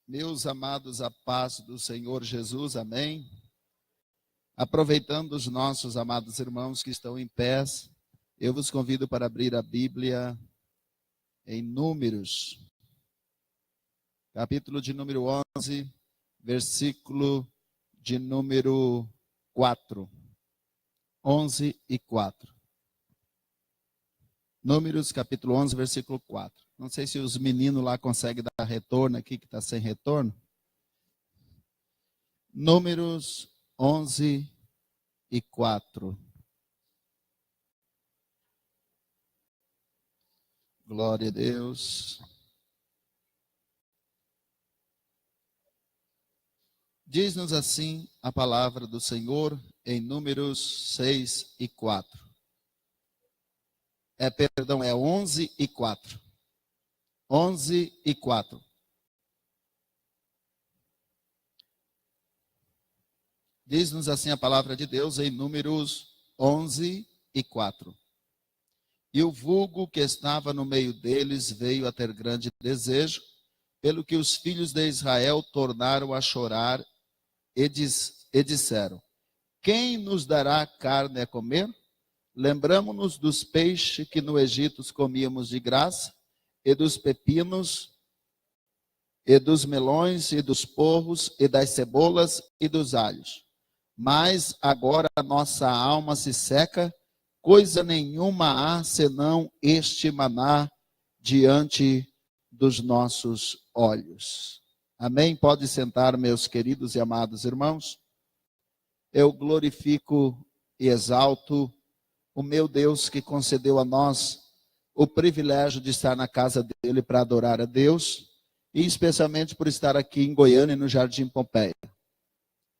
Meus amados, a paz do Senhor Jesus, amém. Aproveitando os nossos amados irmãos que estão em pés, eu vos convido para abrir a Bíblia em Números, capítulo de número 11, versículo de número 4. 11 e 4. Números, capítulo 11, versículo 4. Não sei se os meninos lá conseguem dar retorno aqui, que está sem retorno. Números 11 e 4. Glória a Deus. Diz-nos assim a palavra do Senhor em Números 6 e 4. É 11 e 4. 11 e 4. Diz-nos assim a palavra de Deus em Números 11 e 4. E o vulgo que estava no meio deles veio a ter grande desejo, pelo que os filhos de Israel tornaram a chorar e disseram: quem nos dará carne a comer? Lembramo-nos dos peixes que no Egito comíamos de graça, e dos pepinos, e dos melões, e dos porros, e das cebolas, e dos alhos. Mas agora a nossa alma se seca, coisa nenhuma há senão este maná diante dos nossos olhos. Amém? Pode sentar, meus queridos e amados irmãos. Eu glorifico e exalto o meu Deus que concedeu a nós o privilégio de estar na casa dele para adorar a Deus, e especialmente por estar aqui em Goiânia, no Jardim Pompeia,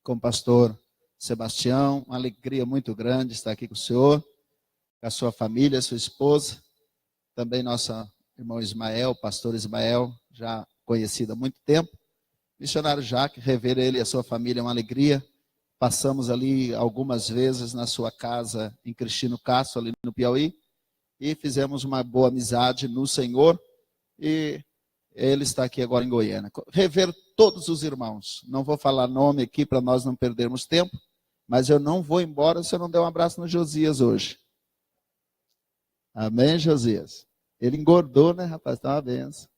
com o pastor Sebastião. Uma alegria muito grande estar aqui com o senhor, com a sua família, a sua esposa, também nosso irmão Ismael, pastor Ismael, já conhecido há muito tempo, missionário Jacques, rever ele e a sua família é uma alegria. Passamos ali algumas vezes na sua casa em Cristino Castro, ali no Piauí, e fizemos uma boa amizade no Senhor, e ele está aqui agora em Goiânia. Rever todos os irmãos, não vou falar nome aqui para nós não perdermos tempo, mas eu não vou embora se eu não der um abraço no Josias hoje. Amém, Josias? Ele engordou, né, rapaz? Está uma benção.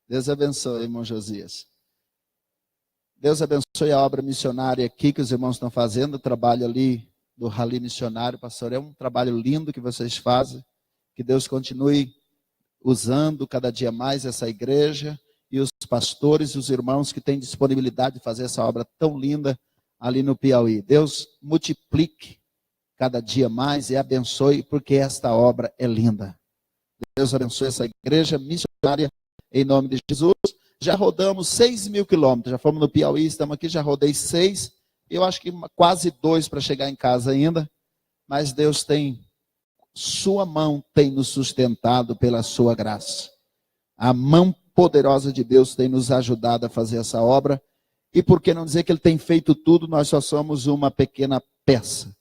Deus abençoe, irmão Josias. Deus abençoe a obra missionária aqui que os irmãos estão fazendo, o trabalho ali do Rally Missionário, pastor, é um trabalho lindo que vocês fazem, que Deus continue usando cada dia mais essa igreja e os pastores e os irmãos que têm disponibilidade de fazer essa obra tão linda ali no Piauí. Deus multiplique cada dia mais e abençoe, porque esta obra é linda. Deus abençoe essa igreja missionária em nome de Jesus. Já rodamos 6.000 quilômetros, já fomos no Piauí, estamos aqui, já rodei 6, eu acho que quase 2 para chegar em casa ainda, mas Deus tem, sua mão tem nos sustentado pela sua graça. A mão poderosa de Deus tem nos ajudado a fazer essa obra, e por que não dizer que Ele tem feito tudo, nós só somos uma pequena peça.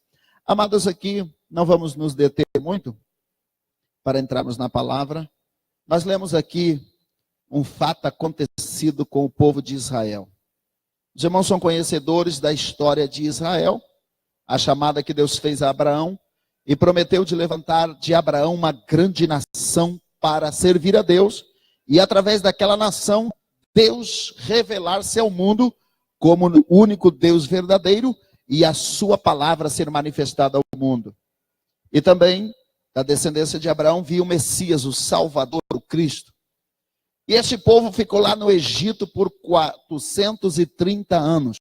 Amados, aqui não vamos nos deter muito, para entrarmos na palavra. Nós lemos aqui um fato acontecido com o povo de Israel. Os irmãos são conhecedores da história de Israel, a chamada que Deus fez a Abraão, e prometeu de levantar de Abraão uma grande nação para servir a Deus, e através daquela nação, Deus revelar-se ao mundo como o único Deus verdadeiro, e a sua palavra ser manifestada ao mundo. E também, da descendência de Abraão, viu o Messias, o Salvador, o Cristo. E este povo ficou lá no Egito por 430 anos.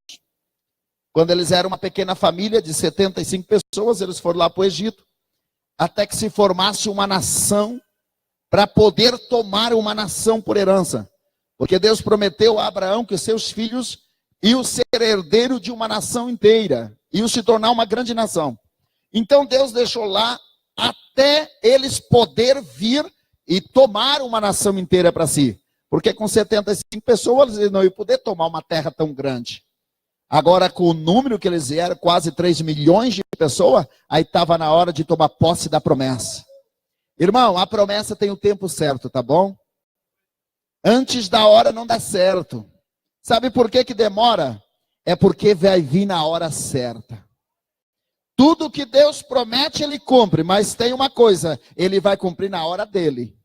Quando eles eram uma pequena família de 75 pessoas, eles foram lá para o Egito, até que se formasse uma nação, para poder tomar uma nação por herança. Porque Deus prometeu a Abraão que seus filhos iam ser herdeiro de uma nação inteira, iam se tornar uma grande nação. Então Deus deixou lá até eles poder vir e tomar uma nação inteira para si. Porque com 75 pessoas eles não iam poder tomar uma terra tão grande. Agora, com o número que eles eram, quase 3 milhões de pessoas, aí estava na hora de tomar posse da promessa. Irmão, a promessa tem o tempo certo, tá bom? Antes da hora não dá certo. Sabe por que demora? É porque vai vir na hora certa. Tudo que Deus promete, Ele cumpre, mas tem uma coisa, Ele vai cumprir na hora dele.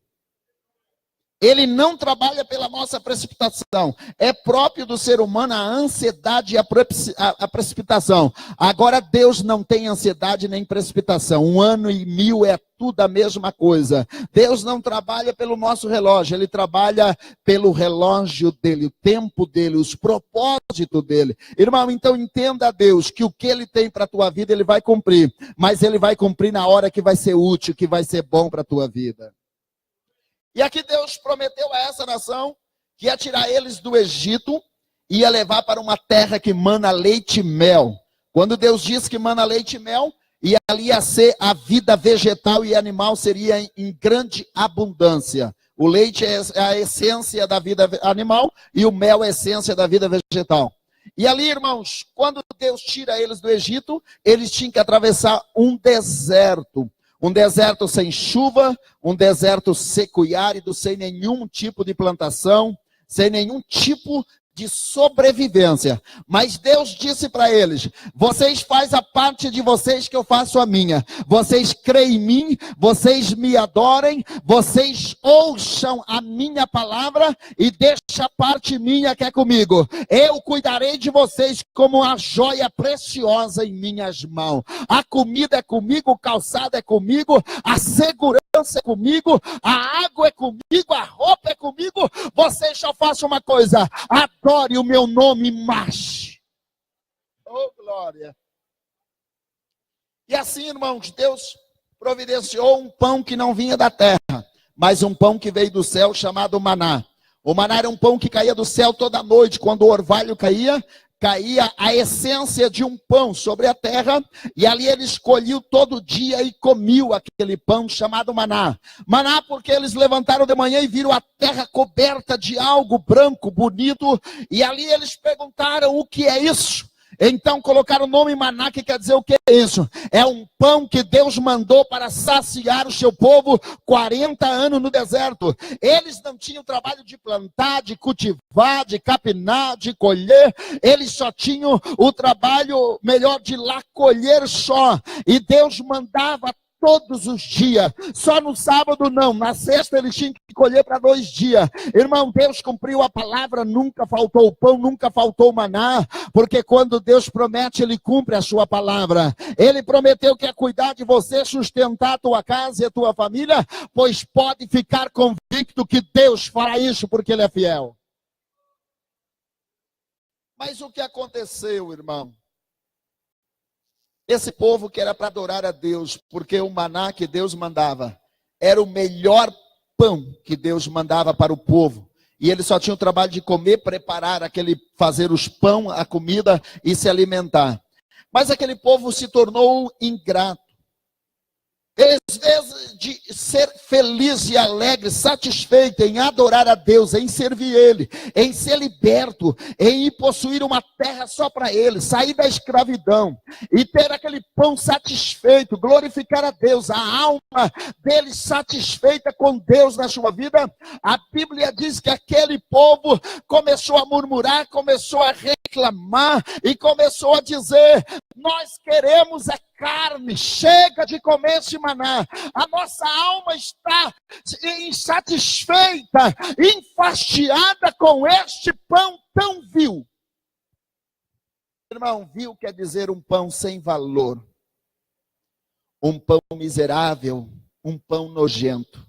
Ele não trabalha pela nossa precipitação. É próprio do ser humano a ansiedade e a precipitação. Agora Deus não tem ansiedade nem precipitação. 1 ano e 1000 é tudo a mesma coisa. Deus não trabalha pelo nosso relógio. Ele trabalha pelo relógio dele, o tempo dele, os propósitos dele. Irmão, então entenda a Deus que o que Ele tem para a tua vida, Ele vai cumprir. Mas Ele vai cumprir na hora que vai ser útil, que vai ser bom para a tua vida. E aqui Deus prometeu a essa nação que ia tirar eles do Egito e ia levar para uma terra que mana leite e mel. Quando Deus diz que mana leite e mel, e ali ia ser a vida vegetal e animal seria em grande abundância. O leite é a essência da vida animal e o mel é a essência da vida vegetal. E ali, irmãos, quando Deus tira eles do Egito, eles tinham que atravessar um deserto. Um deserto sem chuva, um deserto seco e árido, sem nenhum tipo de plantação, sem nenhum tipo de sobrevivência. Mas Deus disse para eles: vocês fazem a parte de vocês que eu faço a minha. Vocês creem em mim, vocês me adorem, vocês ouçam a minha palavra e deixem a parte minha que é comigo. Eu cuidarei de vocês como uma joia preciosa em minhas mãos. A comida é comigo, o calçado é comigo, a segurança é comigo, a água é comigo, a roupa é comigo. Vocês só façam uma coisa: adore o meu nome, marche. Oh, glória. E assim, irmãos, Deus providenciou um pão que não vinha da terra, mas um pão que veio do céu, chamado maná. O maná era um pão que caía do céu toda noite. Quando o orvalho caía a essência de um pão sobre a terra, e ali ele escolheu todo dia e comeu aquele pão chamado maná. Maná porque eles levantaram de manhã e viram a terra coberta de algo branco, bonito, e ali eles perguntaram: o que é isso? Então colocaram o nome maná, que quer dizer o que é isso? É um pão que Deus mandou para saciar o seu povo 40 anos no deserto. Eles não tinham o trabalho de plantar, de cultivar, de capinar, de colher. Eles só tinham o trabalho melhor de lá colher só. E Deus mandava todos os dias, só no sábado não, na sexta eles tinham que colher para 2 dias. Irmão, Deus cumpriu a palavra, nunca faltou o pão, nunca faltou o maná, porque quando Deus promete, Ele cumpre a sua palavra. Ele prometeu que ia cuidar de você, sustentar a tua casa e a tua família, pois pode ficar convicto que Deus fará isso, porque Ele é fiel. Mas o que aconteceu, irmão? Esse povo que era para adorar a Deus, porque o maná que Deus mandava era o melhor pão que Deus mandava para o povo. E eles só tinham o trabalho de comer, preparar fazer os pão, a comida e se alimentar. Mas aquele povo se tornou ingrato. Às vezes de ser feliz e alegre, satisfeito em adorar a Deus, em servir Ele, em ser liberto, em possuir uma terra só para Ele, sair da escravidão e ter aquele pão satisfeito, glorificar a Deus, a alma dele satisfeita com Deus na sua vida. A Bíblia diz que aquele povo começou a murmurar, começou a reclamar e começou a dizer: nós queremos a carne, chega de comer esse maná, a nossa alma está insatisfeita, enfastiada com este pão tão vil. Irmão, vil quer dizer um pão sem valor, um pão miserável, um pão nojento.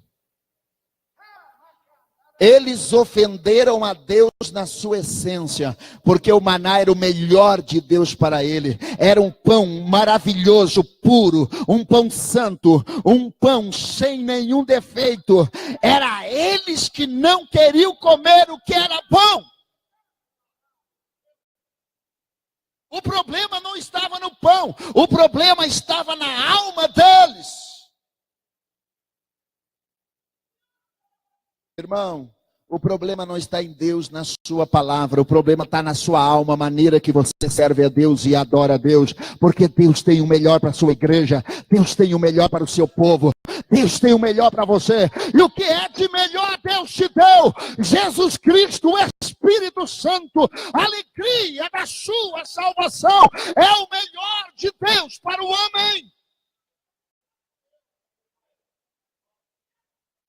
Eles ofenderam a Deus na sua essência, porque o maná era o melhor de Deus para ele. Era um pão maravilhoso, puro, um pão santo, um pão sem nenhum defeito. Era eles que não queriam comer o que era bom. O problema não estava no pão, o problema estava na alma deles. Irmão, O problema não está em Deus, na sua palavra. O problema está na sua alma, a maneira que você serve a Deus e adora a Deus. Porque Deus tem o melhor para a sua igreja. Deus tem o melhor para o seu povo. Deus tem o melhor para você. E o que é de melhor Deus te deu? Jesus Cristo, o Espírito Santo, a alegria da sua salvação. É o melhor de Deus para o homem.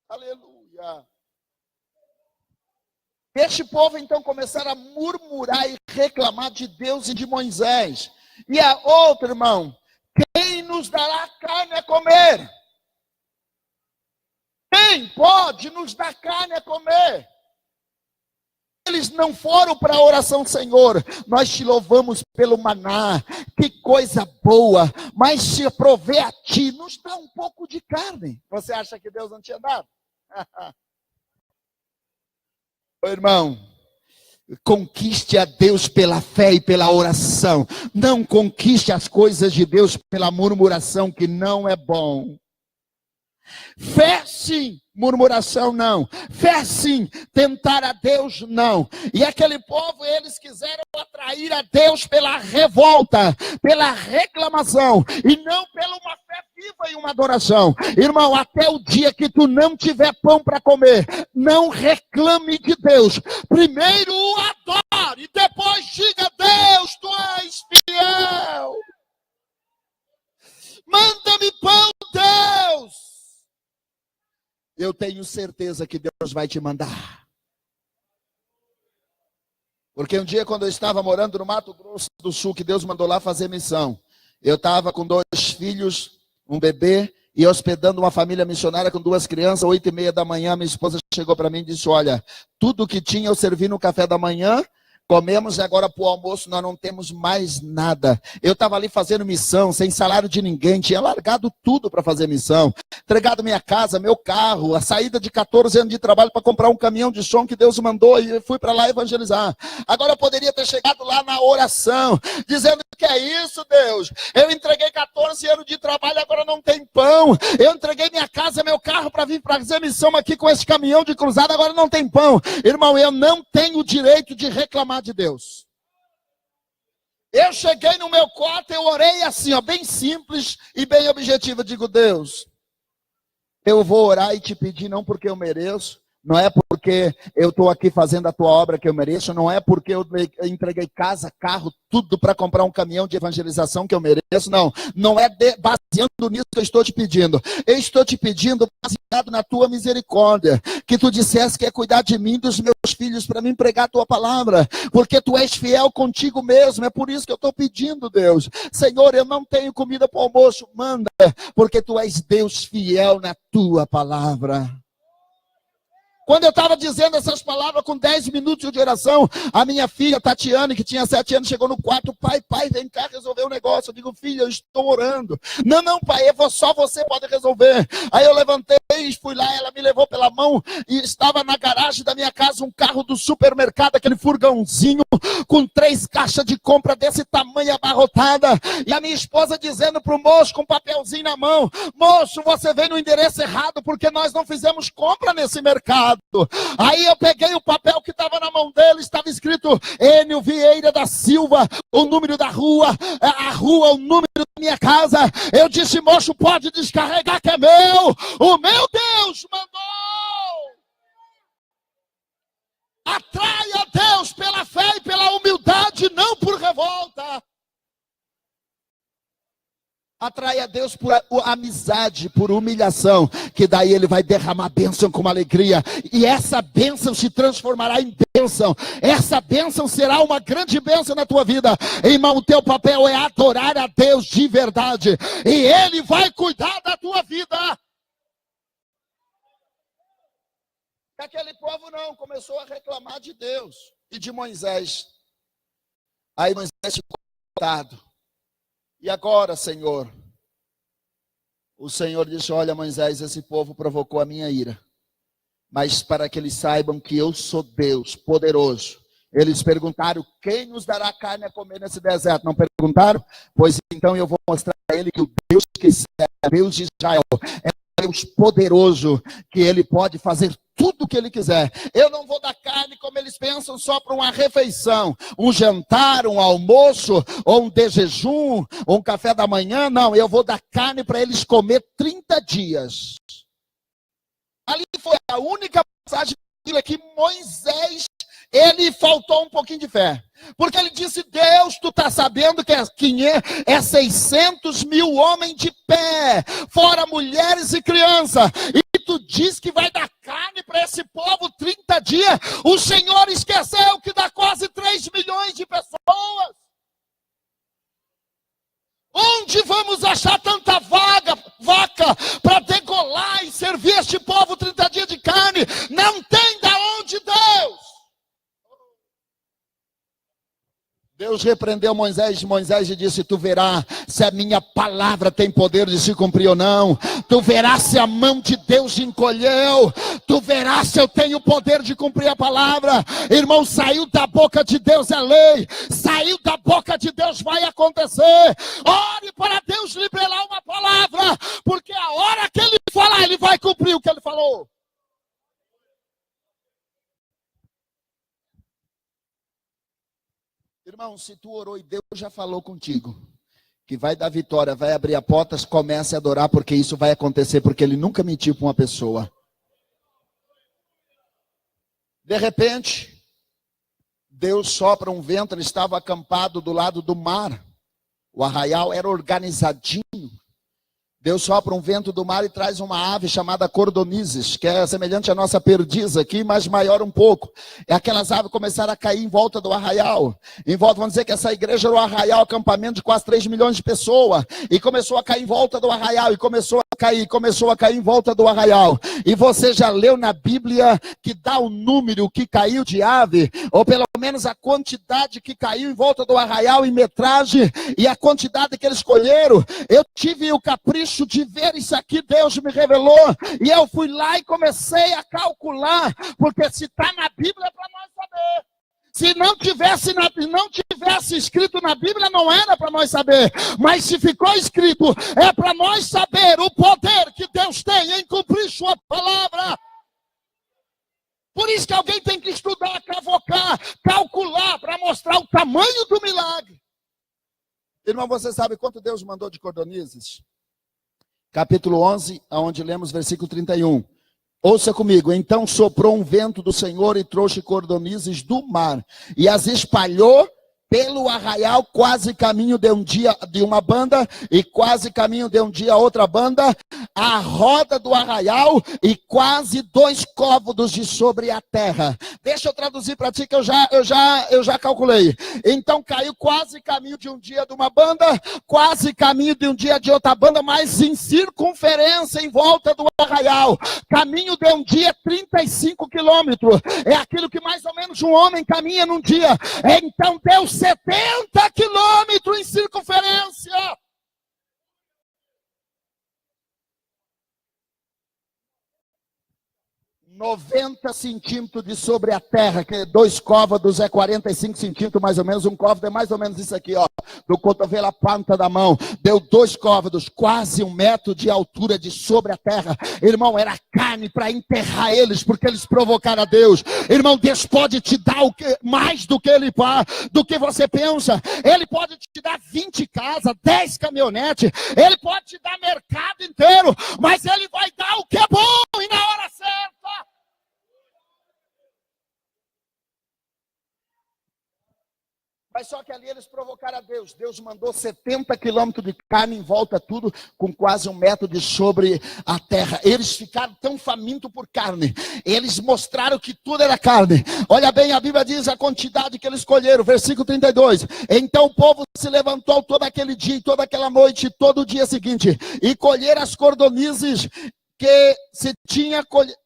Aleluia. Este povo então começaram a murmurar e reclamar de Deus e de Moisés. E a outra, irmão, quem nos dará carne a comer? Quem pode nos dar carne a comer? Eles não foram para a oração, Senhor, nós te louvamos pelo maná, que coisa boa, mas se prover a ti, nos dá um pouco de carne. Você acha que Deus não tinha dado? Irmão, conquiste a Deus pela fé e pela oração. Não conquiste as coisas de Deus pela murmuração, que não é bom. Fé sim, murmuração não. Fé sim, tentar a Deus não. E aquele povo, eles quiseram atrair a Deus pela revolta, pela reclamação, e não pela uma fé viva e uma adoração. Irmão, até o dia que tu não tiver pão para comer, não reclame de Deus. Primeiro o adore e depois diga: Deus, tu és fiel. Manda-me pão, Deus. Eu tenho certeza que Deus vai te mandar. Porque um dia, quando eu estava morando no Mato Grosso do Sul, que Deus mandou lá fazer missão, eu estava com 2 filhos, um bebê, e hospedando uma família missionária com 2 crianças. 8h30 da manhã, minha esposa chegou para mim e disse: olha, tudo que tinha eu servi no café da manhã, comemos, e agora para o almoço nós não temos mais nada. Eu estava ali fazendo missão, sem salário de ninguém, tinha largado tudo para fazer missão, entregado minha casa, meu carro, a saída de 14 anos de trabalho para comprar um caminhão de som que Deus mandou, e fui para lá evangelizar. Agora eu poderia ter chegado lá na oração, dizendo: que é isso, Deus? Eu entreguei 14 anos de trabalho, agora não tem pão. Eu entreguei minha casa, meu carro para vir para fazer missão aqui com esse caminhão de cruzada, agora não tem pão. Irmão, eu não tenho o direito de reclamar de Deus. Eu cheguei no meu quarto, eu orei assim, ó, bem simples e bem objetivo. Eu digo: Deus, eu vou orar e te pedir não porque eu mereço, não é porque eu estou aqui fazendo a tua obra que eu mereço, não é porque eu entreguei casa, carro, tudo para comprar um caminhão de evangelização que eu mereço, não é baseando nisso que eu estou te pedindo. Eu estou te pedindo baseado na tua misericórdia, que tu dissesse que é cuidar de mim e dos meus filhos para mim pregar a tua palavra, porque tu és fiel contigo mesmo. É por isso que eu estou pedindo, Deus. Senhor, eu não tenho comida para o almoço, manda, porque tu és Deus fiel na tua palavra. Quando eu estava dizendo essas palavras, com 10 minutos de oração, a minha filha, Tatiane, que tinha 7 anos, chegou no quarto: pai, vem cá resolver um negócio. Eu digo: filha, eu estou orando. Não, pai, só você pode resolver. Aí eu levantei e fui lá, ela me levou pela mão, e estava na garagem da minha casa um carro do supermercado, aquele furgãozinho, com 3 caixas de compra desse tamanho, abarrotada, e a minha esposa dizendo para o moço, com um papelzinho na mão: moço, você veio no endereço errado, porque nós não fizemos compra nesse mercado. Aí eu peguei o papel que estava na mão dele, estava escrito Enio Vieira da Silva, o número da rua, a rua, o número da minha casa. Eu disse: moço, pode descarregar que é meu, o meu Deus mandou. Atraia Deus pela fé e pela humildade, não por revolta. Atrai a Deus por amizade, por humilhação, que daí Ele vai derramar bênção com alegria, e essa bênção se transformará em bênção. Essa bênção será uma grande bênção na tua vida. Irmão, o teu papel é adorar a Deus de verdade, e Ele vai cuidar da tua vida. Aquele povo não, começou a reclamar de Deus e de Moisés. Aí Moisés ficou revoltado. E agora, Senhor? O Senhor disse: olha, Moisés, esse povo provocou a minha ira, mas para que eles saibam que eu sou Deus poderoso. Eles perguntaram: quem nos dará carne a comer nesse deserto? Não perguntaram? Pois então eu vou mostrar a ele que o Deus que serve, Deus de Israel, é um Deus poderoso, que Ele pode fazer tudo que ele quiser. Eu não vou dar carne como eles pensam, só para uma refeição, um jantar, um almoço, ou um de jejum, ou um café da manhã. Não, eu vou dar carne para eles comer 30 dias. Ali foi a única passagem que Moisés, ele faltou um pouquinho de fé. Porque ele disse: Deus, tu está sabendo que é 600 mil homens de pé, fora mulheres e crianças. E tu diz que vai dar carne para esse povo 30 dias. O Senhor esqueceu que dá quase 3 milhões de pessoas. Onde vamos achar tanta vaca para degolar e servir este povo 30 dias de carne? Não tem da onde, Deus. Deus repreendeu Moisés e disse: tu verás se a minha palavra tem poder de se cumprir ou não. Tu verás se a mão de Deus encolheu. Tu verás se eu tenho poder de cumprir a palavra. Irmão, saiu da boca de Deus é lei. Saiu da boca de Deus vai acontecer. Ore para Deus liberar uma palavra, porque a hora que Ele falar, Ele vai cumprir o que Ele falou. Irmão, se tu orou e Deus já falou contigo que vai dar vitória, vai abrir a portas, comece a adorar, porque isso vai acontecer, porque Ele nunca mentiu para uma pessoa. De repente, Deus sopra um vento. Ele estava acampado do lado do mar. O arraial era organizadinho. Deus sopra um vento do mar e traz uma ave chamada cordonizes, que é semelhante à nossa perdiz aqui, mas maior um pouco. E aquelas aves começaram a cair em volta do arraial. Em volta, vamos dizer que essa igreja era o arraial, acampamento de quase 3 milhões de pessoas. E começou a cair em volta do arraial. E começou a cair em volta do arraial. E você já leu na Bíblia que dá o número que caiu de ave, ou pelo menos a quantidade que caiu em volta do arraial em metragem, e a quantidade que eles colheram. Eu tive o capricho de ver isso aqui, Deus me revelou, e eu fui lá e comecei a calcular, porque se está na Bíblia é para nós saber. Se não tivesse escrito na Bíblia, não era para nós saber. Mas se ficou escrito, é para nós saber o poder que Deus tem em cumprir sua palavra. Por isso que alguém tem que estudar, cavocar, calcular, para mostrar o tamanho do milagre. Irmão, você sabe quanto Deus mandou de cordonizes? Capítulo 11, onde lemos versículo 31. Ouça comigo. Então soprou um vento do Senhor e trouxe cordonizes do mar, e as espalhou pelo arraial, quase caminho de um dia de uma banda, e quase caminho de um dia outra banda, a roda do arraial, e quase 2 côvados de sobre a terra. Deixa eu traduzir para ti, que eu já calculei. Então caiu quase caminho de um dia de uma banda, quase caminho de um dia de outra banda, mas em circunferência em volta do arraial. Caminho de um dia, 35 quilômetros. É aquilo que mais ou menos um homem caminha num dia. Então Deus 70 quilômetros em circunferência. 90 centímetros de sobre a terra, que 2 côvados é 45 centímetros mais ou menos. Um côvado é mais ou menos isso aqui, ó, do cotovelo à ponta da mão. Deu 2 côvados, quase 1 metro de altura de sobre a terra. Irmão, era carne para enterrar eles, porque eles provocaram a Deus. Irmão, Deus pode te dar mais do que você pensa. Ele pode te dar 20 casas, 10 caminhonetes. Ele pode te dar mercado inteiro, mas Ele vai dar o que é bom e na hora certa. Mas só que ali eles provocaram a Deus. Deus mandou 70 quilômetros de carne em volta, tudo com quase 1 metro de sobre a terra. Eles ficaram tão famintos por carne. Eles mostraram que tudo era carne. Olha bem, a Bíblia diz a quantidade que eles colheram. Versículo 32. Então o povo se levantou todo aquele dia, toda aquela noite, todo o dia seguinte, e colheram as cordonizes que se tinha colhido.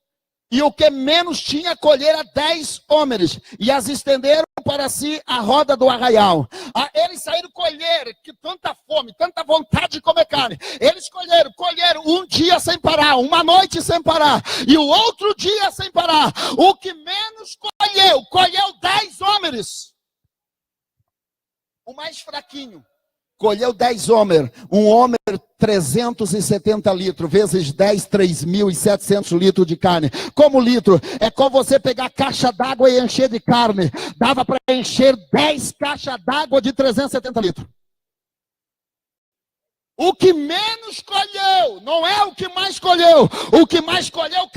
E o que menos tinha, colhera 10 homens, e as estenderam para si a roda do arraial. Eles saíram colher, que tanta fome, tanta vontade de comer carne. Eles colheram um dia sem parar, uma noite sem parar, e o outro dia sem parar. O que menos colheu 10 homens. O mais fraquinho colheu 10 homer, um homer 370 litros, vezes 10, 3.700 litros de carne. Como litro? É como você pegar a caixa d'água e encher de carne. Dava para encher 10 caixas d'água de 370 litros. O que menos colheu, não é o que mais colheu. O que mais colheu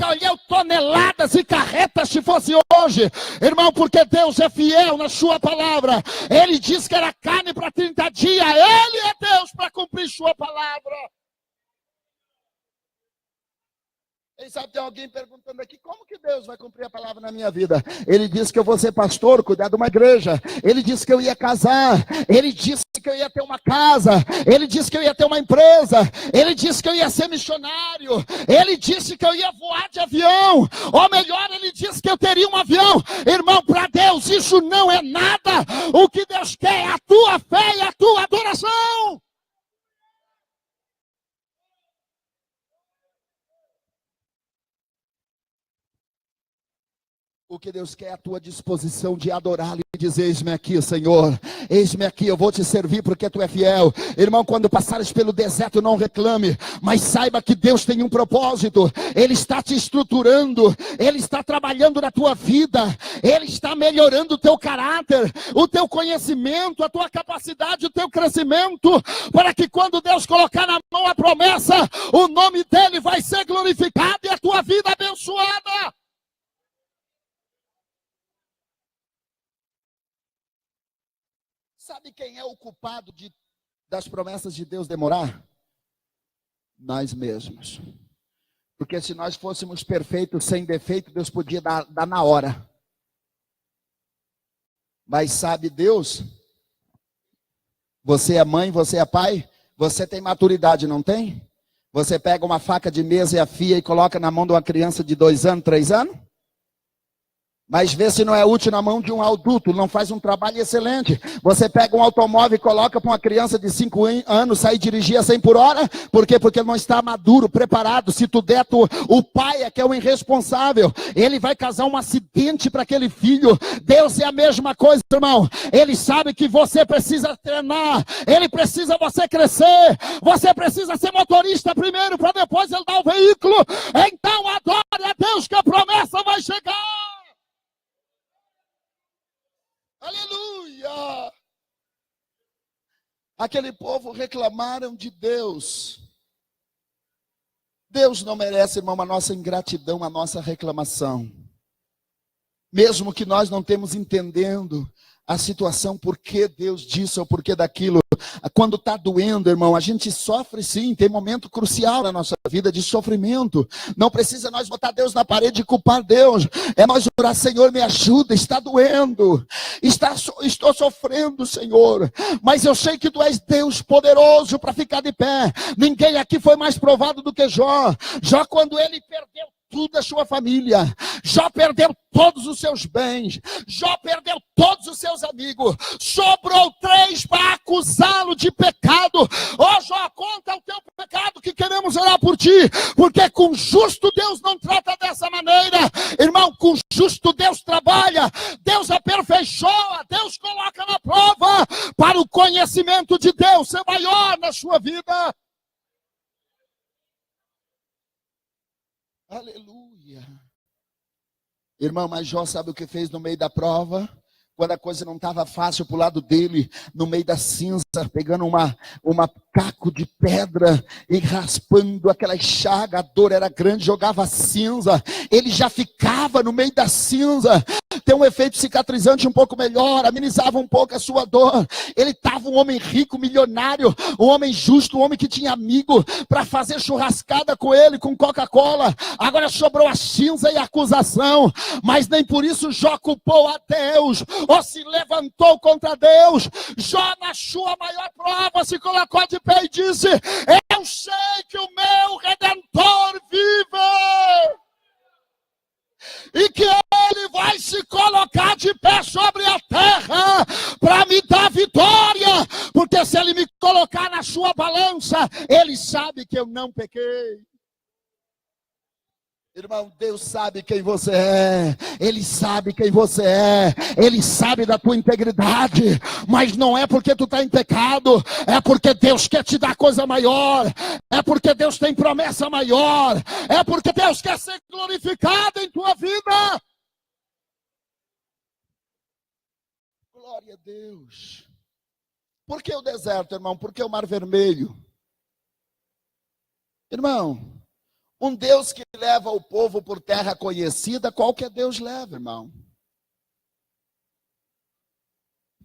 toneladas e carretas se fosse hoje. Irmão, porque Deus é fiel na sua palavra. Ele disse que era carne para 30 dias. Ele é Deus para cumprir sua palavra. Quem sabe tem alguém perguntando aqui, como que Deus vai cumprir a palavra na minha vida? Ele disse que eu vou ser pastor, cuidar de uma igreja. Ele disse que eu ia casar. Ele disse que eu ia ter uma casa. Ele disse que eu ia ter uma empresa. Ele disse que eu ia ser missionário. Ele disse que eu ia voar de avião. Ou melhor, ele disse que eu teria um avião. Irmão, para Deus isso não é nada. O que Deus quer é a tua fé e a tua adoração. O que Deus quer é a tua disposição de adorá-lo e dizer, eis-me aqui, Senhor, eis-me aqui, eu vou te servir porque tu é fiel. Irmão, quando passares pelo deserto, não reclame, mas saiba que Deus tem um propósito. Ele está te estruturando, Ele está trabalhando na tua vida, Ele está melhorando o teu caráter, o teu conhecimento, a tua capacidade, o teu crescimento, para que quando Deus colocar na mão a promessa, o nome dEle vai ser glorificado e a tua vida abençoada. Sabe quem é o culpado das promessas de Deus demorar? Nós mesmos. Porque se nós fôssemos perfeitos, sem defeito, Deus podia dar na hora. Mas sabe Deus? Você é mãe, você é pai, você tem maturidade, não tem? Você pega uma faca de mesa e afia e coloca na mão de uma criança de 2 anos, 3 anos? Mas vê se não é útil na mão de um adulto, não faz um trabalho excelente. Você pega um automóvel e coloca para uma criança de 5 anos sair dirigir a 100 por hora. Por quê? Porque ele não está maduro, preparado. Se tu der, o pai é que é o irresponsável. Ele vai causar um acidente para aquele filho. Deus é a mesma coisa, irmão. Ele sabe que você precisa treinar. Ele precisa você crescer. Você precisa ser motorista primeiro, para depois ele dar o veículo. Então adore a Deus que a promessa vai chegar. Aleluia! Aquele povo reclamaram de Deus. Deus não merece, irmão, a nossa ingratidão, a nossa reclamação. Mesmo que nós não temos entendendo a situação, por que Deus disse ou por que daquilo. Quando está doendo, irmão, a gente sofre sim, tem momento crucial na nossa vida de sofrimento. Não precisa nós botar Deus na parede e culpar Deus. É nós orar, Senhor, me ajuda, está doendo. Estou sofrendo, Senhor. Mas eu sei que tu és Deus poderoso para ficar de pé. Ninguém aqui foi mais provado do que Jó. Jó, quando ele perdeu tudo a sua família, Jó perdeu todos os seus bens, Jó perdeu todos os seus amigos, sobrou 3 para acusá-lo de pecado. Ó Jó, conta o teu pecado que queremos orar por ti, porque com justo Deus não trata dessa maneira, irmão. Com justo Deus trabalha, Deus aperfeiçoa, Deus coloca na prova, para o conhecimento de Deus ser maior na sua vida. Aleluia. Irmão, mas Jó sabe o que fez no meio da prova? Quando a coisa não estava fácil para o lado dele, no meio da cinza, pegando uma caco de pedra e raspando aquela chaga, a dor era grande, jogava cinza, ele já ficava no meio da cinza, tem um efeito cicatrizante um pouco melhor, amenizava um pouco a sua dor. Ele estava um homem rico, milionário, um homem justo, um homem que tinha amigo para fazer churrascada com ele, com Coca-Cola. Agora sobrou a cinza e a acusação, mas nem por isso Jó culpou a Deus, ou se levantou contra Deus. Jó, na sua maior prova, se colocou de pé e disse: eu sei que o meu Redentor vive, e que ele vai se colocar de pé sobre a terra para me dar vitória, porque se ele me colocar na sua balança, ele sabe que eu não pequei. Irmão, Deus sabe quem você é, Ele sabe quem você é, Ele sabe da tua integridade, mas não é porque tu está em pecado, é porque Deus quer te dar coisa maior, é porque Deus tem promessa maior, é porque Deus quer ser glorificado em tua vida. Glória a Deus. Por que o deserto, irmão? Por que o Mar Vermelho? Irmão, um Deus que leva o povo por terra conhecida, qualquer Deus leva, irmão.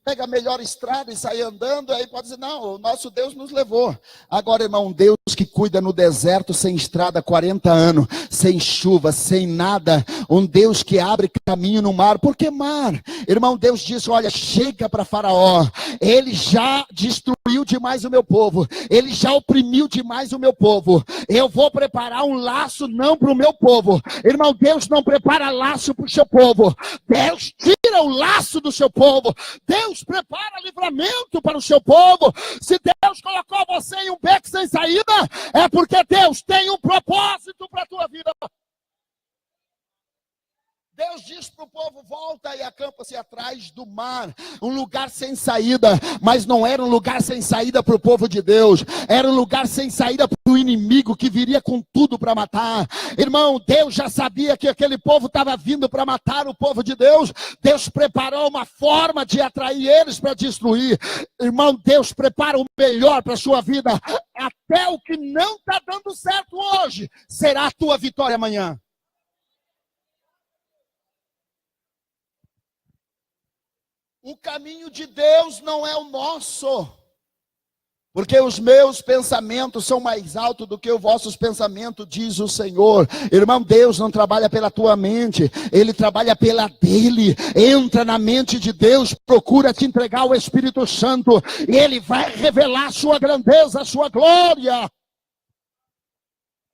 Pega a melhor estrada e sai andando, aí pode dizer, não, o nosso Deus nos levou. Agora, irmão, um Deus que cuida no deserto, sem estrada, 40 anos, sem chuva, sem nada. Um Deus que abre caminho no mar. Por que mar? Irmão, Deus disse, olha, chega para Faraó. Ele já destruiu demais o meu povo. Ele já oprimiu demais o meu povo. Eu vou preparar um laço não para o meu povo. Irmão, Deus não prepara laço para o seu povo. Deus tira o laço do seu povo. Deus prepara livramento para o seu povo. Se Deus colocou você em um beco sem saída, é porque Deus tem um propósito para a tua vida. Deus diz para o povo, volta e acampa-se atrás do mar, um lugar sem saída, mas não era um lugar sem saída para o povo de Deus, era um lugar sem saída para o inimigo que viria com tudo para matar. Irmão, Deus já sabia que aquele povo estava vindo para matar o povo de Deus. Deus preparou uma forma de atrair eles para destruir. Irmão, Deus prepara o melhor para a sua vida, até o que não está dando certo hoje, será a tua vitória amanhã. O caminho de Deus não é o nosso, porque os meus pensamentos são mais altos do que os vossos pensamentos, diz o Senhor. Irmão, Deus não trabalha pela tua mente, Ele trabalha pela dele. Entra na mente de Deus, procura te entregar o Espírito Santo, e Ele vai revelar a sua grandeza, a sua glória.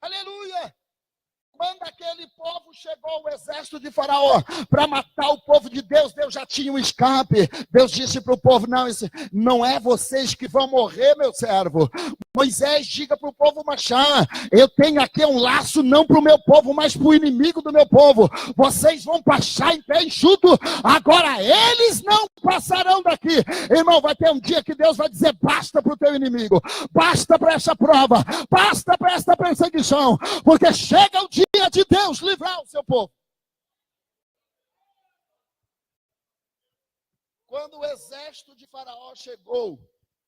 Aleluia! Quando aquele povo chegou, o exército de Faraó, para matar o povo de Deus, Deus já tinha um escape. Deus disse para o povo, não é vocês que vão morrer, meu servo. Moisés, diga para o povo marchar. Eu tenho aqui um laço, não para o meu povo, mas para o inimigo do meu povo. Vocês vão passar em pé enxuto, agora eles não passarão daqui. Irmão, vai ter um dia que Deus vai dizer, basta para o teu inimigo, basta para essa prova, basta para esta perseguição, porque chega o dia de Deus livrar o seu povo. Quando o exército de Faraó chegou,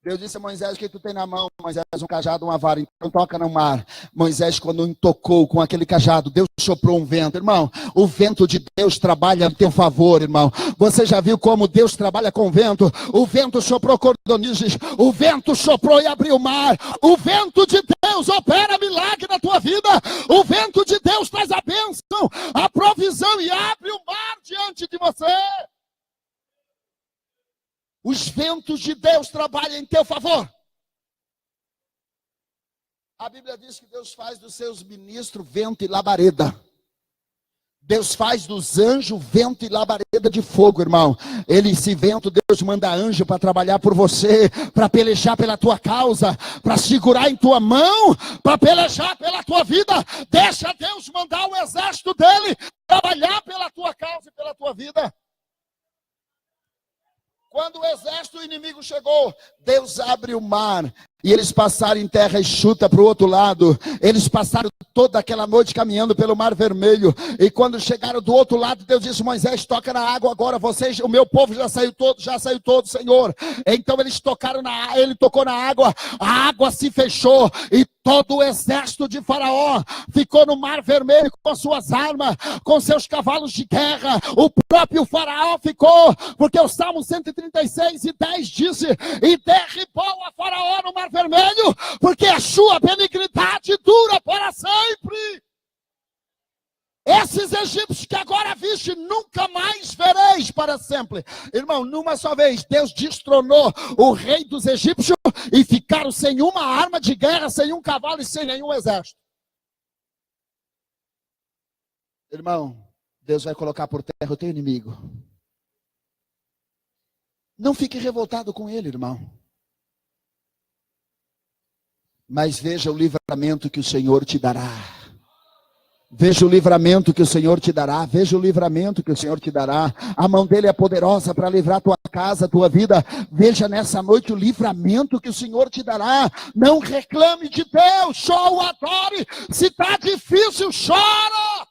Deus disse a Moisés, o que tu tem na mão? Moisés, um cajado, uma vara, então toca no mar. Moisés, quando tocou com aquele cajado, Deus soprou um vento. Irmão, o vento de Deus trabalha a teu favor, irmão. Você já viu como Deus trabalha com o vento? O vento soprou cordonizes, o vento soprou e abriu o mar. O vento de Deus opera milagre na tua vida. O vento de Deus traz a bênção, a provisão e abre o mar diante de você. Os ventos de Deus trabalham em teu favor. A Bíblia diz que Deus faz dos seus ministros vento e labareda. Deus faz dos anjos vento e labareda de fogo, irmão. Esse vento, Deus manda anjo para trabalhar por você, para pelejar pela tua causa, para segurar em tua mão, para pelejar pela tua vida. Deixa Deus mandar o exército dele trabalhar pela tua causa e pela tua vida. Quando o exército inimigo chegou, Deus abre o mar e eles passaram em terra enxuta para o outro lado. Eles passaram toda aquela noite caminhando pelo Mar Vermelho. E quando chegaram do outro lado, Deus disse, Moisés, toca na água agora. Vocês, o meu povo já saiu todo, Senhor. Então eles tocaram ele tocou na água, a água se fechou e todo o exército de Faraó ficou no Mar Vermelho com suas armas, com seus cavalos de guerra. O próprio Faraó ficou, porque o Salmo 136:10 disse, e derribou a Faraó no Mar Vermelho, porque a sua benignidade dura para sempre. Esses egípcios que agora viste, nunca mais vereis para sempre. Irmão, numa só vez, Deus destronou o rei dos egípcios e ficaram sem uma arma de guerra, sem um cavalo e sem nenhum exército. Irmão, Deus vai colocar por terra o teu inimigo. Não fique revoltado com ele, irmão. Mas veja o livramento que o Senhor te dará. Veja o livramento que o Senhor te dará. Veja o livramento que o Senhor te dará. A mão dele é poderosa para livrar tua casa, tua vida. Veja nessa noite o livramento que o Senhor te dará. Não reclame de Deus, só o adore. Se está difícil, chora.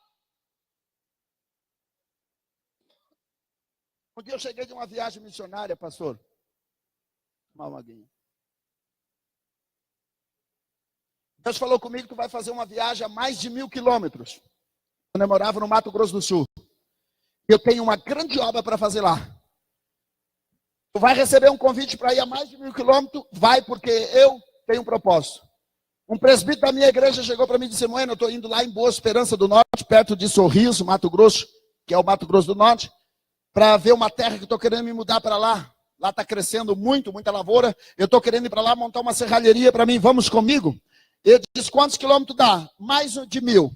Um dia eu cheguei de uma viagem missionária, pastor. Uma aguinha. Deus falou comigo que tu vai fazer uma viagem a mais de 1.000 quilômetros. Quando eu morava no Mato Grosso do Sul. Eu tenho uma grande obra para fazer lá. Tu vai receber um convite para ir a mais de 1.000 quilômetros? Vai, porque eu tenho um propósito. Um presbítero da minha igreja chegou para mim e disse: Moena, eu estou indo lá em Boa Esperança do Norte, perto de Sorriso, Mato Grosso, que é o Mato Grosso do Norte, para ver uma terra que estou querendo me mudar para lá. Lá está crescendo muito, muita lavoura. Eu estou querendo ir para lá montar uma serralheria para mim. Vamos comigo? Ele disse: quantos quilômetros dá? Mais de 1.000.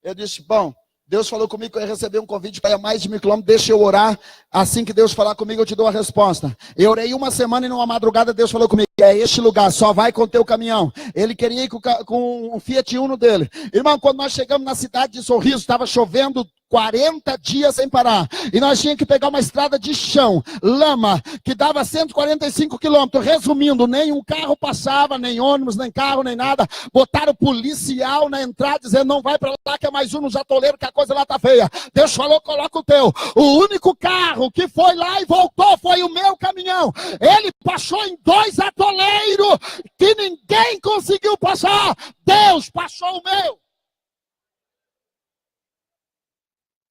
Eu disse: bom, Deus falou comigo que eu ia receber um convite para ir a mais de 1.000 quilômetros. Deixa eu orar. Assim que Deus falar comigo, eu te dou a resposta. Eu orei uma semana e numa madrugada Deus falou comigo: é este lugar, só vai com o teu caminhão. Ele queria ir com um Fiat Uno dele. Irmão, quando nós chegamos na cidade de Sorriso, estava chovendo 40 dias sem parar. E nós tínhamos que pegar uma estrada de chão, lama, que dava 145 quilômetros. Resumindo, nem um carro passava, nem ônibus, nem carro, nem nada. Botaram policial na entrada, dizendo: não vai para lá que é mais um nos atoleiros, que a coisa lá tá feia. Deus falou: coloca o teu. O único carro que foi lá e voltou foi o meu caminhão. Ele passou em 2 atoleiros que ninguém conseguiu passar. Deus passou o meu.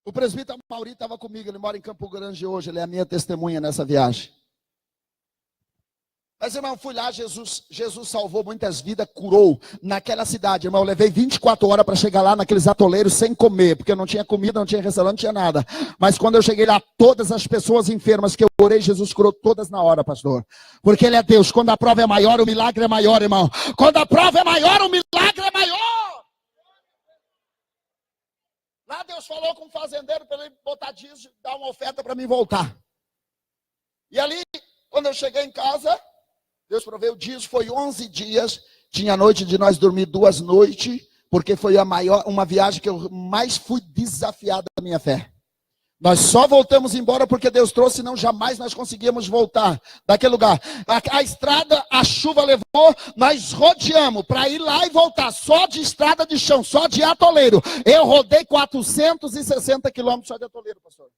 O presbítero Mauri estava comigo, ele mora em Campo Grande hoje, ele é a minha testemunha nessa viagem. Mas, irmão, fui lá, Jesus salvou muitas vidas, curou naquela cidade. Irmão, eu levei 24 horas para chegar lá naqueles atoleiros sem comer, porque não tinha comida, não tinha restaurante, não tinha nada. Mas quando eu cheguei lá, todas as pessoas enfermas que eu orei, Jesus curou todas na hora, pastor. Porque Ele é Deus. Quando a prova é maior, o milagre é maior, irmão. Quando a prova é maior, o milagre é maior. Lá Deus falou com o fazendeiro para ele botar diesel, dar uma oferta para mim voltar. E ali, quando eu cheguei em casa, Deus proveu o diesel, foi 11 dias. Tinha noite de nós dormir 2 noites, porque foi uma viagem que eu mais fui desafiado da minha fé. Nós só voltamos embora porque Deus trouxe, senão jamais nós conseguíamos voltar daquele lugar. A estrada, a chuva levou, nós rodeamos para ir lá e voltar, só de estrada de chão, só de atoleiro. Eu rodei 460 quilômetros só de atoleiro, pastor.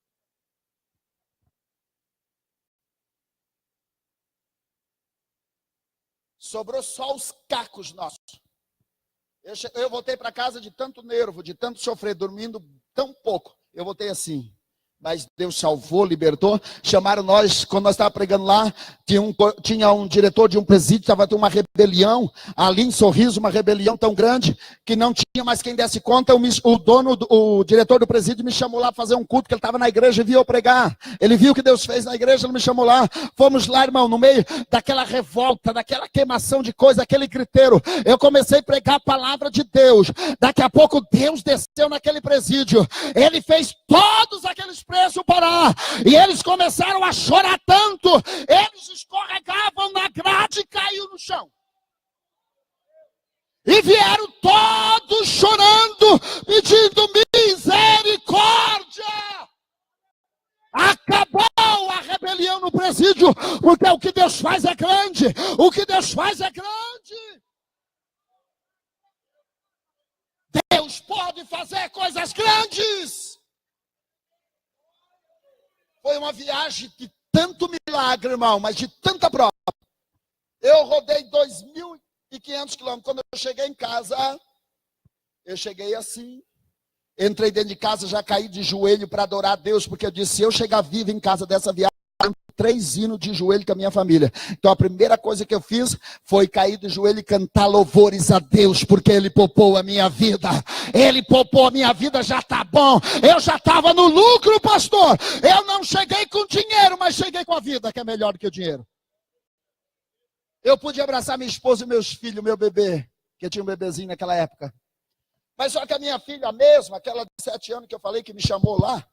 Sobrou só os cacos nossos. Eu voltei para casa de tanto nervo, de tanto sofrer, dormindo tão pouco. Eu voltei assim. Mas Deus salvou, libertou. Chamaram nós, quando nós estávamos pregando lá, tinha um diretor de um presídio, estava tendo uma rebelião, ali em Sorriso, uma rebelião tão grande, que não tinha mais quem desse conta. O diretor do presídio me chamou lá para fazer um culto, que ele estava na igreja e viu eu pregar. Ele viu o que Deus fez na igreja, ele me chamou lá. Fomos lá, irmão, no meio daquela revolta, daquela queimação de coisa, aquele griteiro. Eu comecei a pregar a palavra de Deus. Daqui a pouco Deus desceu naquele presídio. Ele fez todos aqueles presos parar. E eles começaram a chorar tanto. Eles escorregavam na grade e caíram no chão. E vieram todos chorando, pedindo misericórdia. Acabou a rebelião no presídio, porque o que Deus faz é grande. O que Deus faz é grande. Deus pode fazer coisas grandes. Foi uma viagem de tanto milagre, irmão, mas de tanta prova. Eu rodei 2.500 quilômetros. Quando eu cheguei em casa, eu cheguei assim. Entrei dentro de casa, já caí de joelho para adorar a Deus, porque eu disse: se eu chegar vivo em casa dessa viagem, 3 hinos de joelho com a minha família. Então a primeira coisa que eu fiz foi cair de joelho e cantar louvores a Deus, porque Ele poupou a minha vida. Ele poupou a minha vida, já está bom. Eu já estava no lucro, pastor. Eu não cheguei com dinheiro, mas cheguei com a vida, que é melhor do que o dinheiro. Eu pude abraçar minha esposa e meus filhos, meu bebê, que eu tinha um bebezinho naquela época. Mas só que a minha filha mesma, aquela de 7 anos que eu falei que me chamou lá,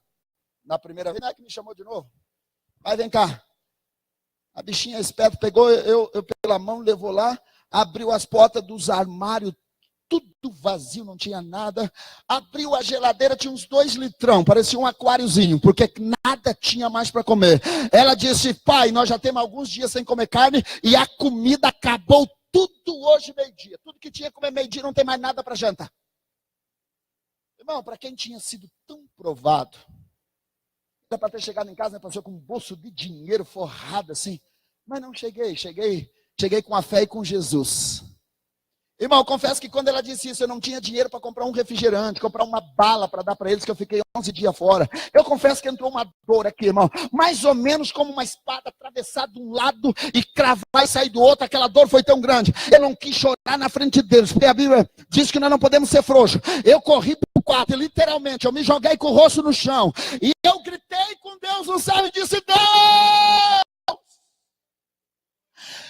na primeira vez, não é que me chamou de novo. Vai, vem cá. A bichinha esperta pegou eu pela mão, levou lá, abriu as portas dos armários, tudo vazio, não tinha nada. Abriu a geladeira, tinha uns 2 litrão, parecia um aquáriozinho, porque nada tinha mais para comer. Ela disse: pai, nós já temos alguns dias sem comer carne e a comida acabou tudo hoje meio-dia. Tudo que tinha que comer meio-dia, não tem mais nada para jantar. Irmão, para quem tinha sido tão provado, dá para ter chegado em casa, né, passou com um bolso de dinheiro forrado assim, mas não cheguei com a fé e com Jesus. Irmão, eu confesso que quando ela disse isso, eu não tinha dinheiro para comprar um refrigerante, comprar uma bala para dar para eles, que eu fiquei 11 dias fora. Eu confesso que entrou uma dor aqui, irmão, mais ou menos como uma espada atravessar de um lado e cravar e sair do outro. Aquela dor foi tão grande, eu não quis chorar na frente deles, porque a Bíblia diz que nós não podemos ser frouxos. Eu corri para o quarto, e literalmente, eu me joguei com o rosto no chão, e eu gritei com Deus no céu e disse: Deus!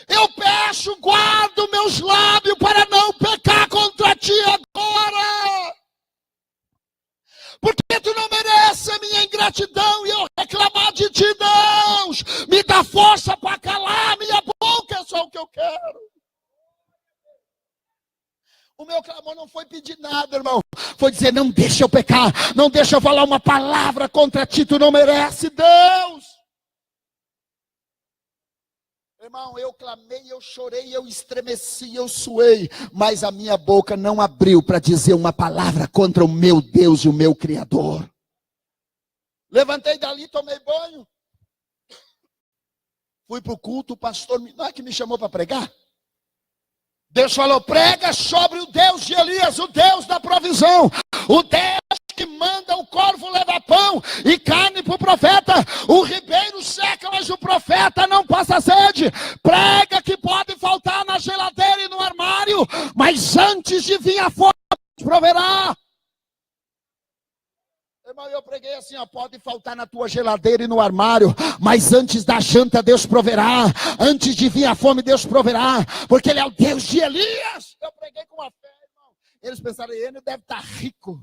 Eu peço, guardo meus lábios para não pecar contra ti agora. Porque tu não mereces a minha ingratidão e eu reclamar de ti, Deus. Me dá força para calar minha boca, é só o que eu quero. O meu clamor não foi pedir nada, irmão. Foi dizer: não deixa eu pecar, não deixa eu falar uma palavra contra ti, tu não mereces, Deus. Irmão, eu clamei, eu chorei, eu estremeci, eu suei, mas a minha boca não abriu para dizer uma palavra contra o meu Deus e o meu Criador. Levantei dali, tomei banho, fui para o culto, o pastor, não é que me chamou para pregar? Deus falou: prega sobre o Deus de Elias, o Deus da provisão, o Deus que manda o corvo levar pão e carne para o profeta. O ribeiro seca, mas o profeta não passa sede. Prega que pode faltar na geladeira e no armário, mas antes de vir a fome, proverá. Irmão, eu preguei assim: ó, pode faltar na tua geladeira e no armário, mas antes da janta Deus proverá. Antes de vir a fome Deus proverá, porque Ele é o Deus de Elias. Eu preguei com a fé, irmão. Eles pensaram: ele deve estar rico.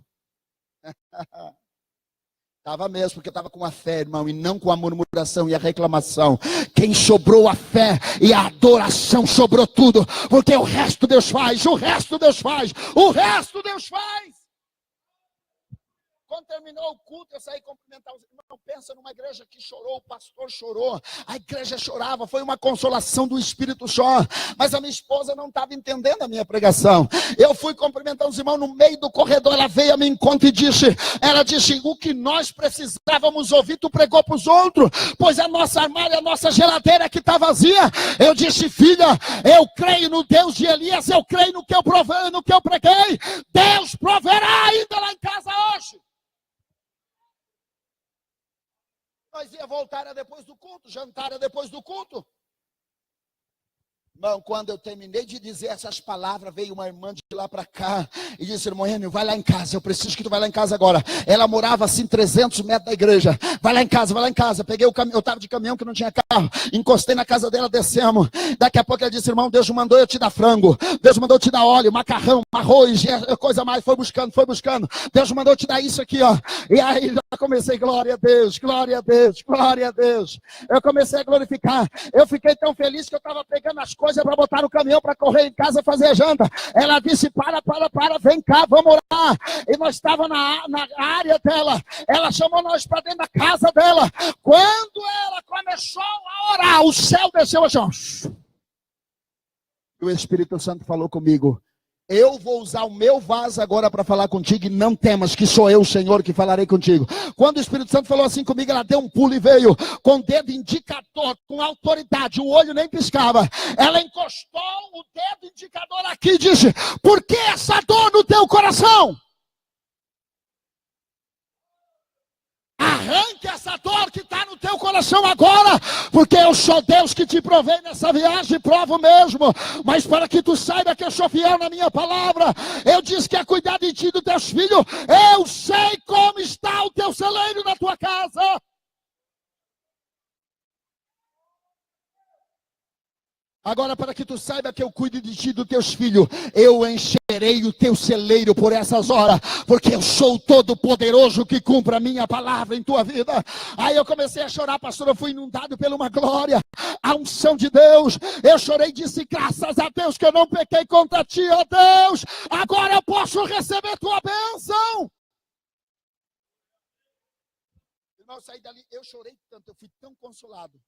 Estava mesmo, porque eu estava com a fé, irmão, e não com a murmuração e a reclamação. Quem sobrou a fé e a adoração, sobrou tudo, porque o resto Deus faz, o resto Deus faz, o resto Deus faz. Quando terminou o culto, eu saí cumprimentar os irmãos. Pensa numa igreja que chorou, o pastor chorou, a igreja chorava, foi uma consolação do Espírito só. Mas a minha esposa não estava entendendo a minha pregação. Eu fui cumprimentar os irmãos no meio do corredor, ela veio a me encontro e disse: o que nós precisávamos ouvir, tu pregou para os outros, pois a nossa armário, a nossa geladeira que está vazia. Eu disse: filha, eu creio no Deus de Elias, eu creio no que eu preguei. Deus proverá ainda lá em casa hoje. Nós ia voltar depois do culto, jantar depois do culto. Irmão, quando eu terminei de dizer essas palavras, veio uma irmã de lá para cá e disse: irmão Enio, vai lá em casa, eu preciso que tu vá lá em casa agora. Ela morava assim 300 metros da igreja. Vai lá em casa. Peguei o caminhão, eu estava de caminhão que não tinha carro, encostei na casa dela, descemos. Daqui a pouco ela disse: irmão, Deus mandou eu te dar frango, Deus mandou eu te dar óleo, macarrão, arroz, coisa mais. Foi buscando. Deus mandou eu te dar isso aqui, ó. E aí já comecei: glória a Deus, glória a Deus, glória a Deus. Eu comecei a glorificar. Eu fiquei tão feliz que eu estava pegando as coisas para botar no caminhão, para correr em casa fazer a janta. Ela disse: para, vem cá, vamos orar. E nós estávamos na área dela. Ela chamou nós para dentro da casa dela. Quando ela começou a orar, o céu desceu assim. E o Espírito Santo falou comigo: eu vou usar o meu vaso agora para falar contigo, e não temas, que sou eu, o Senhor, que falarei contigo. Quando o Espírito Santo falou assim comigo, ela deu um pulo e veio com o dedo indicador, com autoridade, o olho nem piscava. Ela encostou o dedo indicador aqui e disse: por que essa dor no teu coração? Arranque essa dor que está no teu coração agora, porque eu sou Deus que te provei nessa viagem, provo mesmo, mas para que tu saiba que eu sou fiel na minha palavra. Eu disse que é cuidar de ti e dos teus filhos. Eu sei como está o teu celeiro na tua casa. Agora, para que tu saiba que eu cuido de ti e dos teus filhos, eu encherei o teu celeiro por essas horas, porque eu sou o Todo-Poderoso que cumpre a minha palavra em tua vida. Aí eu comecei a chorar, pastor, eu fui inundado por uma glória. A a unção de Deus. Eu chorei e disse, graças a Deus que eu não pequei contra ti, ó Deus. Agora eu posso receber tua bênção. Irmão, eu saí dali, eu chorei tanto, eu fui tão consolado,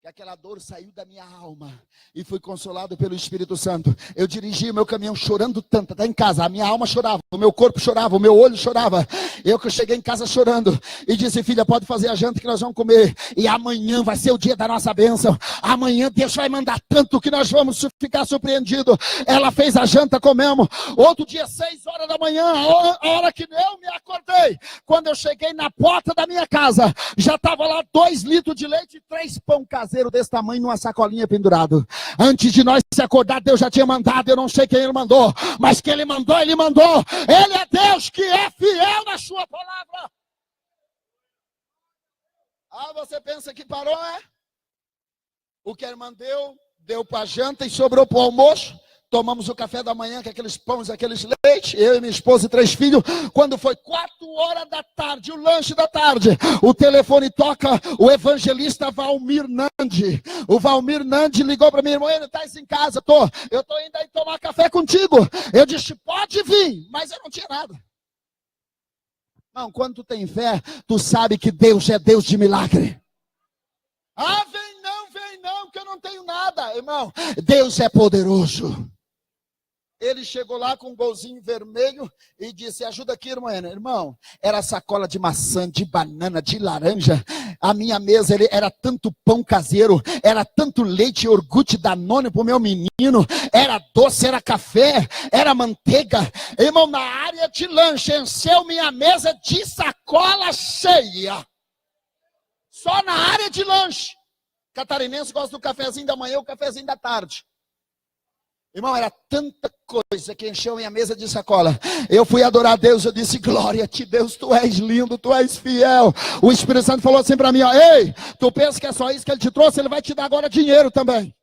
que aquela dor saiu da minha alma e fui consolado pelo Espírito Santo. Eu dirigi o meu caminhão chorando tanto, até em casa, a minha alma chorava, o meu corpo chorava, o meu olho chorava. Eu que cheguei em casa chorando e disse, filha, pode fazer a janta que nós vamos comer. E amanhã vai ser o dia da nossa bênção. Amanhã Deus vai mandar tanto que nós vamos ficar surpreendidos. Ela fez a janta, comemos. Outro dia, 6 horas da manhã, a hora que eu me acordei, quando eu cheguei na porta da minha casa, já estava lá 2 litros de leite e 3 pão caseiro desse tamanho numa sacolinha pendurado. Antes de nós se acordar, Deus já tinha mandado. Eu não sei quem ele mandou, mas que ele mandou, ele mandou. Ele é Deus que é fiel na sua palavra. Ah, você pensa que parou, é? O que a irmã deu para a janta e sobrou para o almoço. Tomamos o café da manhã, com aqueles pães, aqueles leite, eu e minha esposa e 3 filhos. Quando foi 4 horas da tarde, o lanche da tarde, o telefone toca, o evangelista Valmir Nandi. O Valmir Nandi ligou para mim, irmão, ele está em casa, eu estou indo aí tomar café contigo. Eu disse, pode vir, mas eu não tinha nada. Não, quando tu tem fé, tu sabe que Deus é Deus de milagre. Ah, vem não, que eu não tenho nada, irmão. Deus é poderoso. Ele chegou lá com um golzinho vermelho e disse, ajuda aqui, irmã. Irmão, era sacola de maçã, de banana, de laranja. A minha mesa era tanto pão caseiro, era tanto leite iogurte Danone para o meu menino, era doce, era café, era manteiga. Irmão, na área de lanche, encheu minha mesa de sacola cheia. Só na área de lanche. Catarinense gosta do cafezinho da manhã, o cafezinho da tarde. Irmão, era tanta coisa que encheu minha mesa de sacola. Eu fui adorar a Deus, eu disse, glória a ti, Deus, tu és lindo, tu és fiel. O Espírito Santo falou assim para mim, ó, ei, tu pensa que é só isso que ele te trouxe? Ele vai te dar agora dinheiro também.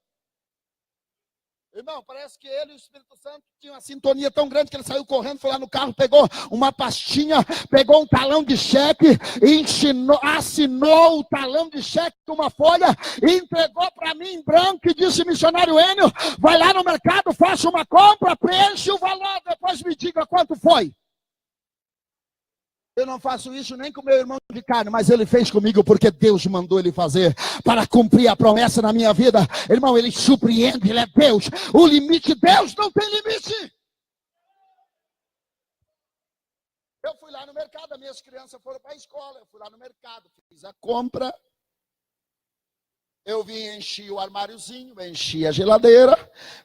Irmão, parece que ele e o Espírito Santo tinham uma sintonia tão grande que ele saiu correndo, foi lá no carro, pegou uma pastinha, pegou um talão de cheque, e assinou o talão de cheque com uma folha, e entregou para mim em branco e disse, missionário Enio, vai lá no mercado, faça uma compra, preenche o valor, depois me diga quanto foi. Eu não faço isso nem com meu irmão de carne, mas ele fez comigo porque Deus mandou ele fazer para cumprir a promessa na minha vida. Irmão, ele surpreende, ele é Deus. O limite, Deus não tem limite. Eu fui lá no mercado, as minhas crianças foram para a escola, eu fui lá no mercado, fiz a compra. Eu vim, enchi o armáriozinho, enchi a geladeira.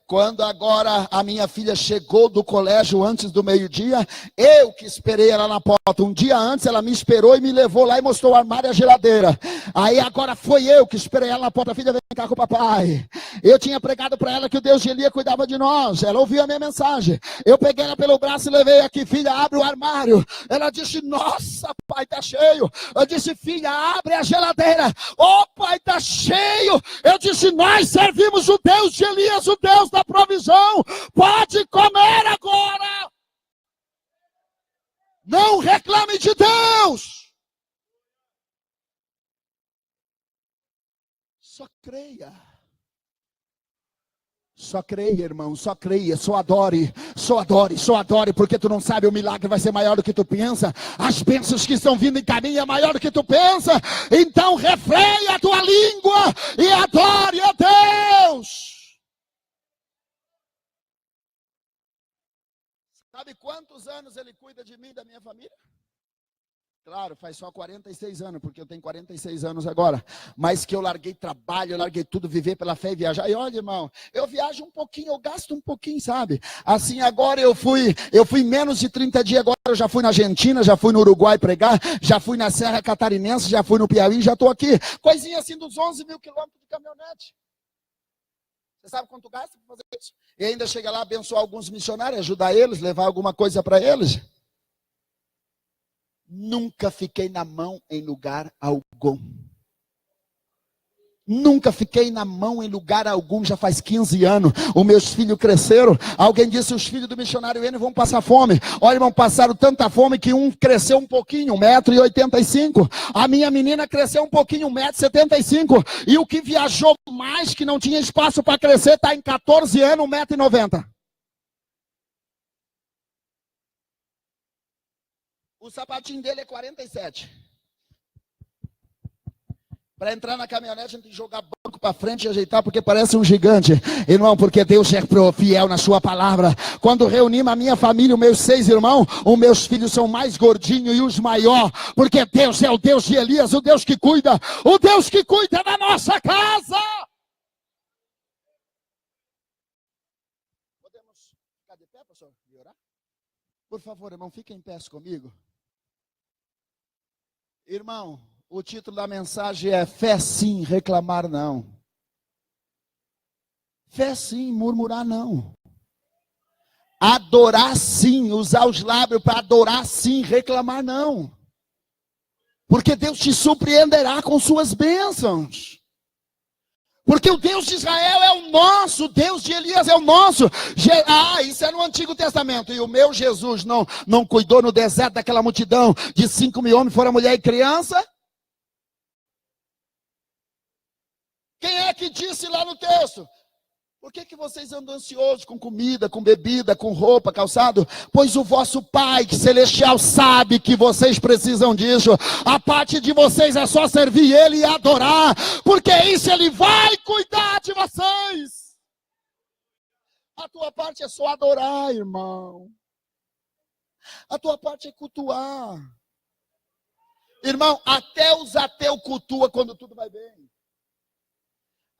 Quando agora a minha filha chegou do colégio antes do meio-dia, eu que esperei ela na porta. Um dia antes ela me esperou e me levou lá e mostrou o armário e a geladeira. Aí agora foi eu que esperei ela na porta. Filha, vem cá com o papai. Eu tinha pregado para ela que o Deus de Elia cuidava de nós. Ela ouviu a minha mensagem. Eu peguei ela pelo braço e levei aqui. Filha, abre o armário. Ela disse, nossa, pai, tá cheio. Eu disse, filha, abre a geladeira. Ô, pai, tá cheio. Eu disse, nós servimos o Deus de Elias, o Deus da provisão. Pode comer agora. Não reclame de Deus. Só creia. Só creia, irmão, só creia, só adore, porque tu não sabe, o milagre vai ser maior do que tu pensa, as bênçãos que estão vindo em caminho é maior do que tu pensa, então refreia a tua língua e adore a Deus. Sabe quantos anos ele cuida de mim e da minha família? Claro, faz só 46 anos, porque eu tenho 46 anos agora. Mas que eu larguei trabalho, eu larguei tudo, viver pela fé e viajar. E olha, irmão, eu viajo um pouquinho, eu gasto um pouquinho, sabe? Assim, agora eu fui menos de 30 dias, agora eu já fui na Argentina, já fui no Uruguai pregar, já fui na Serra Catarinense, já fui no Piauí, já estou aqui. Coisinha assim dos 11 mil quilômetros de caminhonete. Você sabe quanto gasta para fazer isso? E ainda chega lá, abençoar alguns missionários, ajudar eles, levar alguma coisa para eles. Nunca fiquei na mão em lugar algum. Nunca fiquei na mão em lugar algum, já faz 15 anos. Os meus filhos cresceram. Alguém disse, os filhos do missionário N vão passar fome. Olha, irmão, passaram tanta fome que um cresceu um pouquinho, 1,85 m. A minha menina cresceu um pouquinho, 1,75 m. E o que viajou mais, que não tinha espaço para crescer, está em 14 anos, 1,90 m. O sapatinho dele é 47. Para entrar na caminhonete, a gente tem que jogar banco para frente e ajeitar, porque parece um gigante. Irmão, porque Deus é fiel na sua palavra. Quando reunimos a minha família, os meus 6 irmãos, os meus filhos são mais gordinhos e os maiores, porque Deus é o Deus de Elias, o Deus que cuida da nossa casa. Podemos ficar de pé, pastor, e orar? Por favor, irmão, fique em pé comigo. Irmão, o título da mensagem é Fé sim, reclamar não. Fé sim, murmurar não. Adorar sim, usar os lábios para adorar sim, reclamar não. Porque Deus te surpreenderá com suas bênçãos. Porque o Deus de Israel é o nosso, o Deus de Elias é o nosso. Isso é no Antigo Testamento. E o meu Jesus não cuidou no deserto daquela multidão de 5.000 homens, fora mulher e criança? Quem é que disse lá no texto? Por que vocês andam ansiosos com comida, com bebida, com roupa, calçado? Pois o vosso Pai Celestial sabe que vocês precisam disso. A parte de vocês é só servir Ele e adorar, porque isso Ele vai cuidar de vocês. A tua parte é só adorar, irmão. A tua parte é cultuar. Irmão, até os ateus cultuam quando tudo vai bem.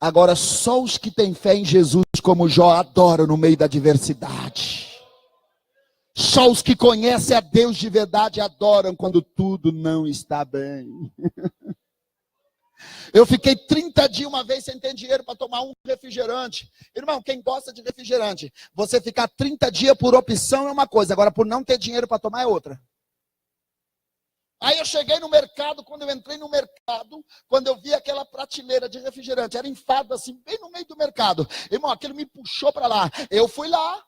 Agora, só os que têm fé em Jesus, como Jó, adoram no meio da adversidade. Só os que conhecem a Deus de verdade adoram quando tudo não está bem. Eu fiquei 30 dias uma vez sem ter dinheiro para tomar um refrigerante. Irmão, quem gosta de refrigerante, você ficar 30 dias por opção é uma coisa, agora por não ter dinheiro para tomar é outra. Aí eu cheguei no mercado, quando eu entrei no mercado, quando eu vi aquela prateleira de refrigerante, era enfado assim, bem no meio do mercado. Irmão, aquilo me puxou para lá. Eu fui lá,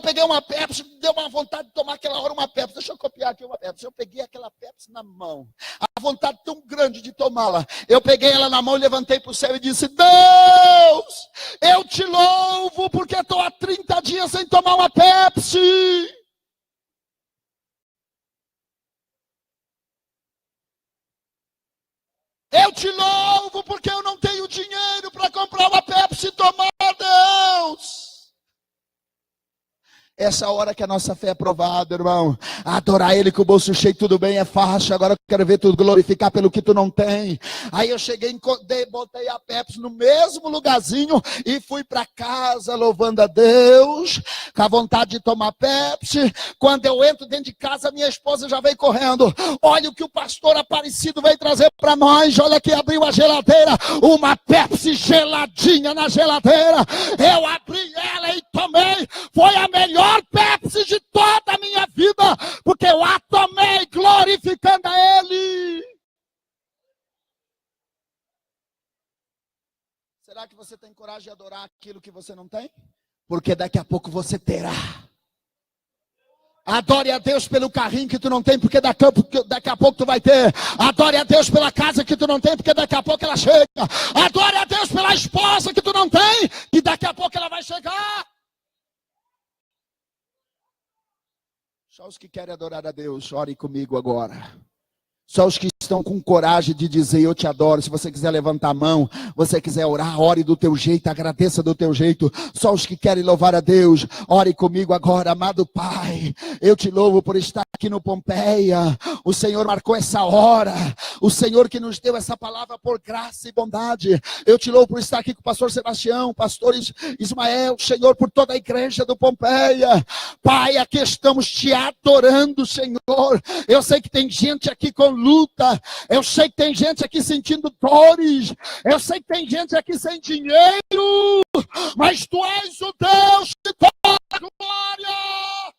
peguei uma Pepsi, deu uma vontade de tomar aquela hora uma Pepsi. Deixa eu copiar aqui uma Pepsi. Eu peguei aquela Pepsi na mão. A vontade tão grande de tomá-la. Eu peguei ela na mão, levantei para o céu e disse, Deus, eu te louvo porque estou há 30 dias sem tomar uma Pepsi. Eu te louvo porque eu não tenho dinheiro para comprar uma Pepsi e tomar, Deus. Essa hora que a nossa fé é provada, irmão. Adorar Ele com o bolso cheio, tudo bem, é fácil. Agora eu quero ver tu glorificar pelo que tu não tem. Aí eu cheguei, botei a Pepsi no mesmo lugarzinho e fui para casa louvando a Deus, com a vontade de tomar Pepsi. Quando eu entro dentro de casa, minha esposa já veio correndo. Olha o que o pastor Aparecido veio trazer para nós. Olha que abriu a geladeira, uma Pepsi geladinha na geladeira. Eu abri ela e tomei. Foi a melhor Pepsi de toda a minha vida, porque eu a tomei glorificando a Ele. Será que você tem coragem de adorar aquilo que você não tem? Porque daqui a pouco você terá. Adore a Deus pelo carrinho que tu não tem, porque daqui a pouco tu vai ter. Adore a Deus pela casa que tu não tem, porque daqui a pouco ela chega. Adore a Deus pela esposa que tu não tem, que daqui a pouco ela vai chegar. Só os que querem adorar a Deus, ore comigo agora. Só os que estão com coragem de dizer, eu te adoro. Se você quiser levantar a mão, você quiser orar, ore do teu jeito, agradeça do teu jeito. Só os que querem louvar a Deus, ore comigo agora. Amado Pai, eu te louvo por estar aqui no Pompeia. O Senhor marcou essa hora. O Senhor que nos deu essa palavra por graça e bondade. Eu te louvo por estar aqui com o pastor Sebastião, pastor Ismael, Senhor, por toda a igreja do Pompeia. Pai, aqui estamos te adorando, Senhor. Eu sei que tem gente aqui com luta. Eu sei que tem gente aqui sentindo dores. Eu sei que tem gente aqui sem dinheiro. Mas tu és o Deus de toda a glória.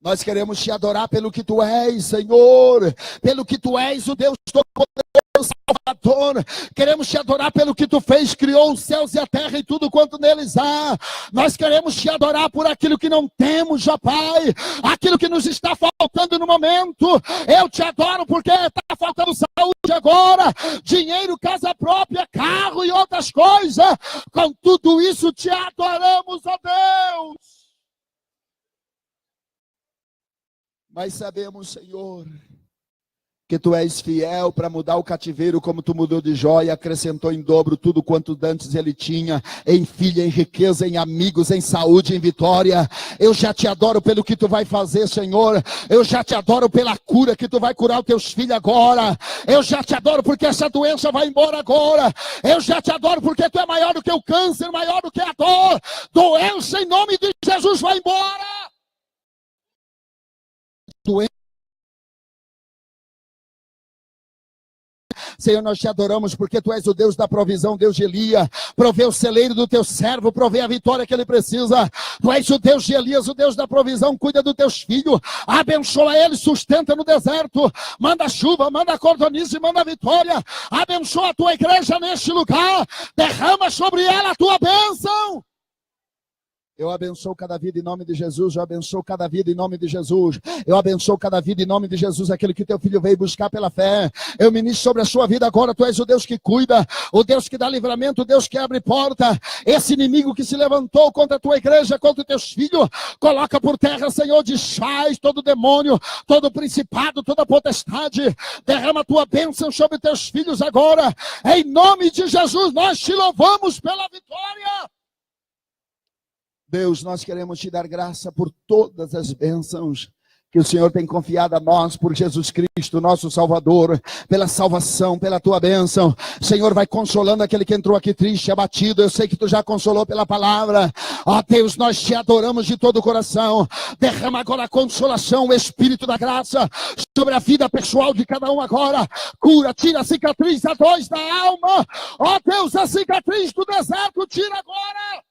Nós queremos te adorar pelo que tu és, Senhor. Pelo que tu és, o Deus Todo-Poderoso. Salvador. Queremos te adorar pelo que tu fez, criou os céus e a terra e tudo quanto neles há. Nós queremos te adorar por aquilo que não temos, ó Pai, aquilo que nos está faltando no momento. Eu te adoro porque está faltando saúde agora, dinheiro, casa própria, carro e outras coisas. Com tudo isso te adoramos, ó Deus. Mas sabemos, Senhor, que tu és fiel para mudar o cativeiro como tu mudou de Jó e acrescentou em dobro tudo quanto dantes ele tinha, em filha, em riqueza, em amigos, em saúde, em vitória. Eu já te adoro pelo que tu vai fazer, Senhor. Eu já te adoro pela cura que tu vai curar os teus filhos agora. Eu já te adoro porque essa doença vai embora agora. Eu já te adoro porque tu é maior do que o câncer, maior do que a dor. Doença em nome de Jesus vai embora. Doença. Senhor, nós te adoramos porque tu és o Deus da provisão, Deus de Elias. Provê o celeiro do teu servo, provê a vitória que ele precisa. Tu és o Deus de Elias, o Deus da provisão. Cuida dos teus filhos, abençoa eles, sustenta no deserto. Manda chuva, manda cordonice, manda vitória. Abençoa a tua igreja neste lugar. Derrama sobre ela a tua bênção. Eu abençoo cada vida em nome de Jesus, eu abençoo cada vida em nome de Jesus, eu abençoo cada vida em nome de Jesus, aquele que teu filho veio buscar pela fé. Eu ministro sobre a sua vida agora, tu és o Deus que cuida, o Deus que dá livramento, o Deus que abre porta. Esse inimigo que se levantou contra a tua igreja, contra os teus filhos, coloca por terra, Senhor, desfaz todo demônio, todo principado, toda potestade. Derrama a tua bênção sobre teus filhos agora, em nome de Jesus. Nós te louvamos pela vitória. Deus, nós queremos te dar graça por todas as bênçãos que o Senhor tem confiado a nós, por Jesus Cristo, nosso Salvador, pela salvação, pela tua bênção. Senhor, vai consolando aquele que entrou aqui triste, abatido. Eu sei que tu já consolou pela palavra. Ó Deus, nós te adoramos de todo o coração. Derrama agora a consolação, o Espírito da graça sobre a vida pessoal de cada um agora. Cura, tira a cicatriz, a dor da alma. Ó Deus, a cicatriz do deserto, tira agora.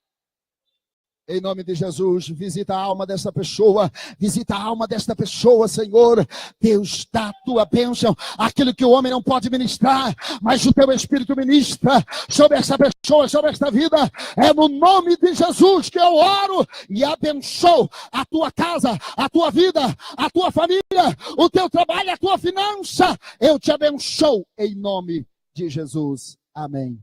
Em nome de Jesus, visita a alma desta pessoa, visita a alma desta pessoa, Senhor. Deus, dá a tua bênção, aquilo que o homem não pode ministrar, mas o teu Espírito ministra sobre essa pessoa, sobre esta vida. É no nome de Jesus que eu oro e abençoo a tua casa, a tua vida, a tua família, o teu trabalho, a tua finança. Eu te abençoo em nome de Jesus. Amém.